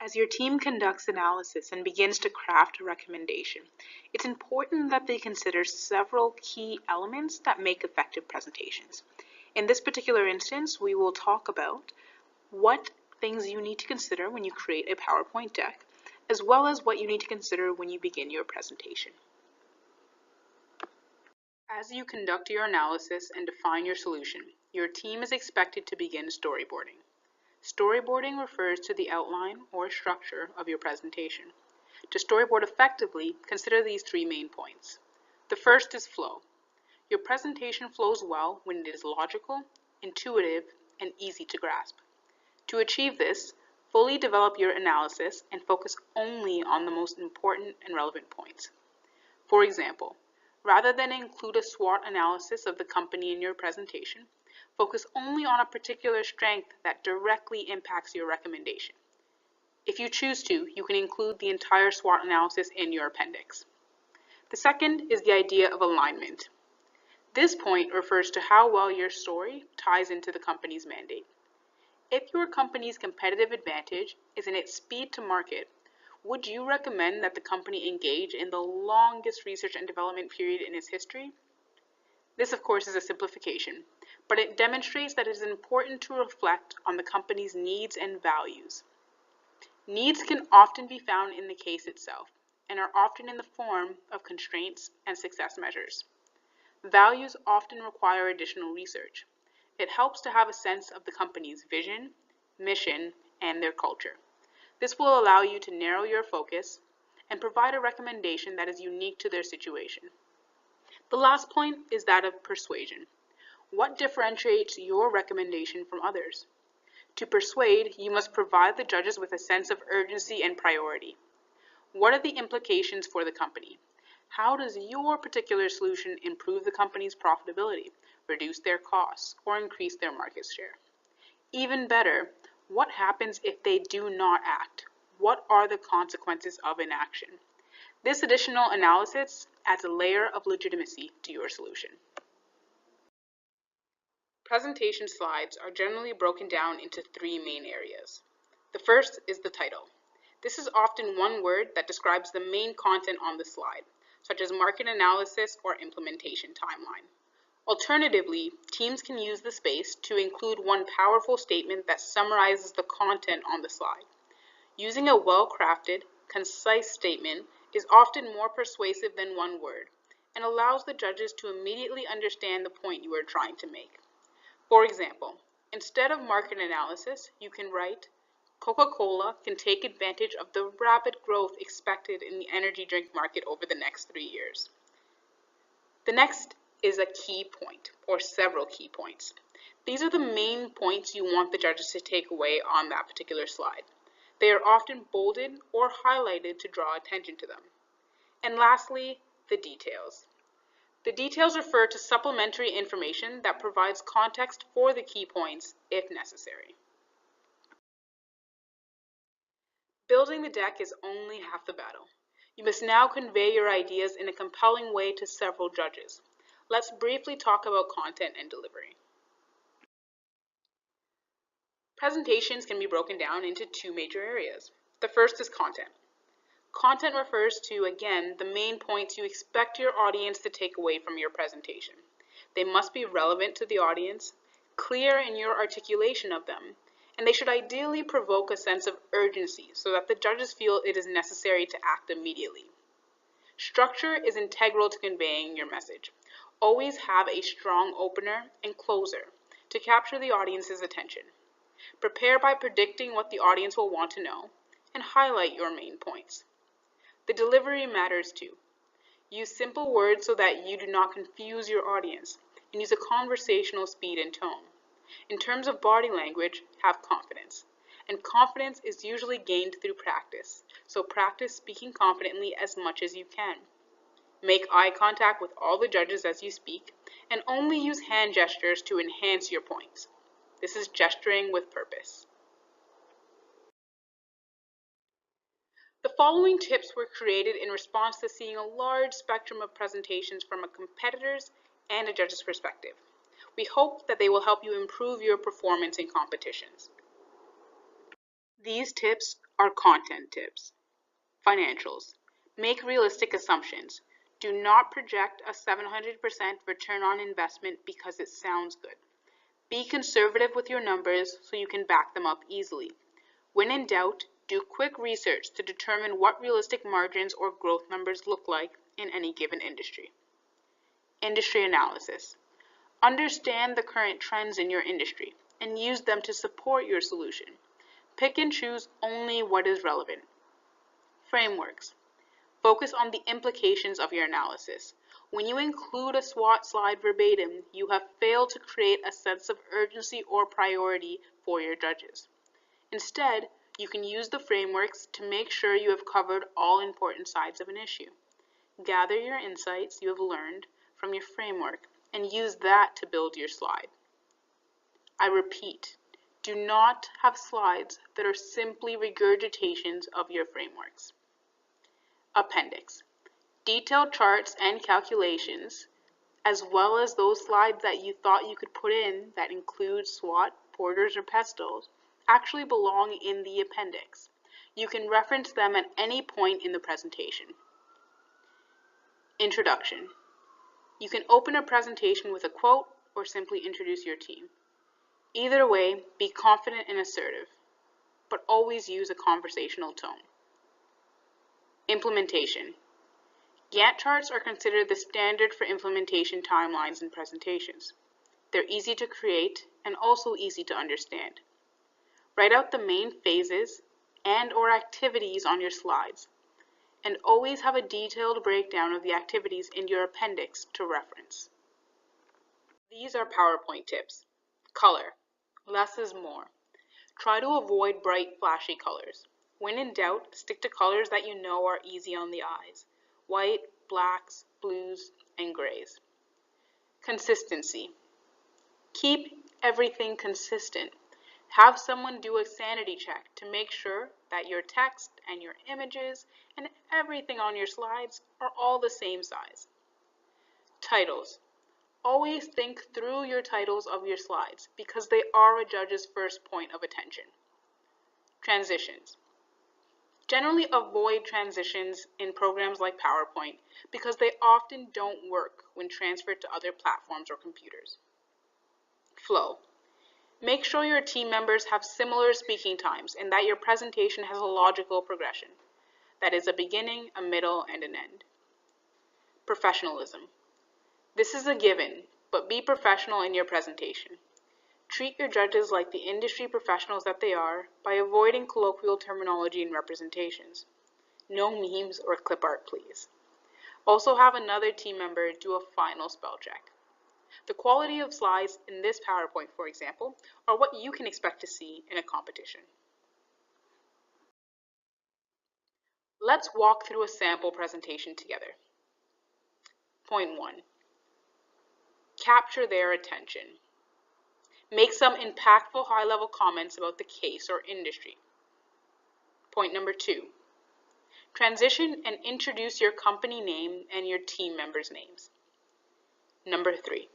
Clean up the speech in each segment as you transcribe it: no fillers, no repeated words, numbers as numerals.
As your team conducts analysis and begins to craft a recommendation, it's important that they consider several key elements that make effective presentations. In this particular instance, we will talk about what things you need to consider when you create a PowerPoint deck, as well as what you need to consider when you begin your presentation. As you conduct your analysis and define your solution, your team is expected to begin storyboarding. Storyboarding refers to the outline or structure of your presentation. To storyboard effectively, consider these three main points. The first is flow. Your presentation flows well when it is logical, intuitive, and easy to grasp. To achieve this, fully develop your analysis and focus only on the most important and relevant points. For example, rather than include a SWOT analysis of the company in your presentation, focus only on a particular strength that directly impacts your recommendation. If you choose to, you can include the entire SWOT analysis in your appendix. The second is the idea of alignment. This point refers to how well your story ties into the company's mandate. If your company's competitive advantage is in its speed to market, would you recommend that the company engage in the longest research and development period in its history? This, of course, is a simplification, but it demonstrates that it is important to reflect on the company's needs and values. Needs can often be found in the case itself and are often in the form of constraints and success measures. Values often require additional research. It helps to have a sense of the company's vision, mission, and their culture. This will allow you to narrow your focus and provide a recommendation that is unique to their situation. The last point is that of persuasion. What differentiates your recommendation from others? To persuade, you must provide the judges with a sense of urgency and priority. What are the implications for the company? How does your particular solution improve the company's profitability, reduce their costs, or increase their market share? Even better, what happens if they do not act? What are the consequences of inaction? This additional analysis adds a layer of legitimacy to your solution. Presentation slides are generally broken down into three main areas. The first is the title. This is often one word that describes the main content on the slide, such as market analysis or implementation timeline. Alternatively, teams can use the space to include one powerful statement that summarizes the content on the slide. Using a well-crafted, concise statement is often more persuasive than one word and allows the judges to immediately understand the point you are trying to make. For example, instead of market analysis, you can write, Coca-Cola can take advantage of the rapid growth expected in the energy drink market over the next 3 years. The next is a key point, or several key points. These are the main points you want the judges to take away on that particular slide. They are often bolded or highlighted to draw attention to them. And lastly, the details. The details refer to supplementary information that provides context for the key points if necessary. Building the deck is only half the battle. You must now convey your ideas in a compelling way to several judges. Let's briefly talk about content and delivery. Presentations can be broken down into two major areas. The first is content. Content refers to, again, the main points you expect your audience to take away from your presentation. They must be relevant to the audience, clear in your articulation of them, and they should ideally provoke a sense of urgency so that the judges feel it is necessary to act immediately. Structure is integral to conveying your message. Always have a strong opener and closer to capture the audience's attention. Prepare by predicting what the audience will want to know and highlight your main points. The delivery matters too. Use simple words so that you do not confuse your audience, and use a conversational speed and tone. In terms of body language, have confidence. And confidence is usually gained through practice, so practice speaking confidently as much as you can. Make eye contact with all the judges as you speak, and only use hand gestures to enhance your points. This is gesturing with purpose. The following tips were created in response to seeing a large spectrum of presentations from a competitor's and a judge's perspective. We hope that they will help you improve your performance in competitions. These tips are content tips. Financials. Make realistic assumptions. Do not project a 700% return on investment because it sounds good. Be conservative with your numbers so you can back them up easily. When in doubt, do quick research to determine what realistic margins or growth numbers look like in any given industry. Industry analysis. Understand the current trends in your industry and use them to support your solution. Pick and choose only what is relevant. Frameworks. Focus on the implications of your analysis. When you include a SWOT slide verbatim, you have failed to create a sense of urgency or priority for your judges. Instead, you can use the frameworks to make sure you have covered all important sides of an issue. Gather your insights you have learned from your framework and use that to build your slide. I repeat, do not have slides that are simply regurgitations of your frameworks. Appendix. Detailed charts and calculations, as well as those slides that you thought you could put in that include SWOT, Porters, or Pestles, actually belong in the appendix. You can reference them at any point in the presentation. Introduction. You can open a presentation with a quote or simply introduce your team. Either way, be confident and assertive, but always use a conversational tone. Implementation. Gantt charts are considered the standard for implementation timelines and presentations. They're easy to create and also easy to understand. Write out the main phases and/or activities on your slides, and always have a detailed breakdown of the activities in your appendix to reference. These are PowerPoint tips. Color. Less is more. Try to avoid bright, flashy colors. When in doubt, stick to colors that you know are easy on the eyes. White, blacks, blues, and grays. Consistency. Keep everything consistent. Have someone do a sanity check to make sure that your text and your images and everything on your slides are all the same size. Titles. Always think through your titles of your slides because they are a judge's first point of attention. Transitions. Generally avoid transitions in programs like PowerPoint because they often don't work when transferred to other platforms or computers. Flow. Make sure your team members have similar speaking times and that your presentation has a logical progression. That is a beginning, a middle, and an end. Professionalism. This is a given, but be professional in your presentation. Treat your judges like the industry professionals that they are by avoiding colloquial terminology and representations. No memes or clip art, please. Also have another team member do a final spell check. The quality of slides in this PowerPoint, for example, are what you can expect to see in a competition. Let's walk through a sample presentation together. Point 1. Capture their attention. Make some impactful high-level comments about the case or industry. Point number 2. Transition and introduce your company name and your team members' names. Number 3.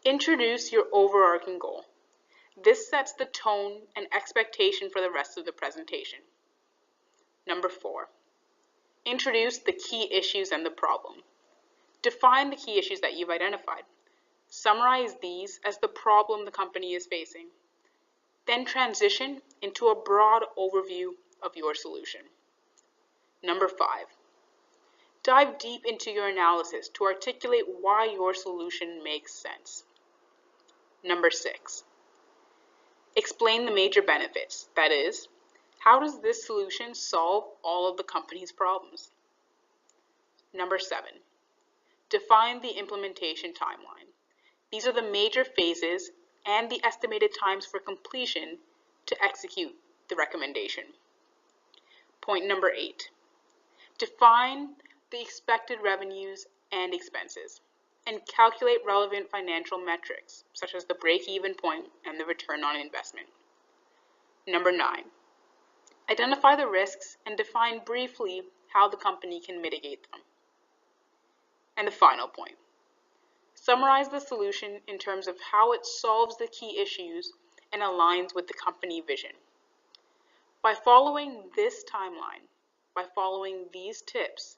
Introduce your overarching goal. This sets the tone and expectation for the rest of the presentation. Number 4. Introduce the key issues and the problem. Define the key issues that you've identified. Summarize these as the problem the company is facing. Then transition into a broad overview of your solution. Number 5. Dive deep into your analysis to articulate why your solution makes sense. Number 6. Explain the major benefits. That is, how does this solution solve all of the company's problems? Number 7. Define the implementation timeline. These are the major phases and the estimated times for completion to execute the recommendation. Point number 8. Define the expected revenues and expenses and calculate relevant financial metrics such as the break-even point and the return on investment. Number 9. Identify the risks and define briefly how the company can mitigate them. And the final point. Summarize the solution in terms of how it solves the key issues and aligns with the company vision. By following this timeline, by following these tips,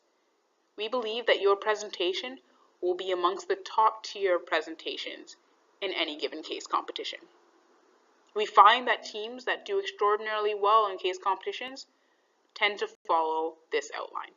we believe that your presentation will be amongst the top tier presentations in any given case competition. We find that teams that do extraordinarily well in case competitions tend to follow this outline.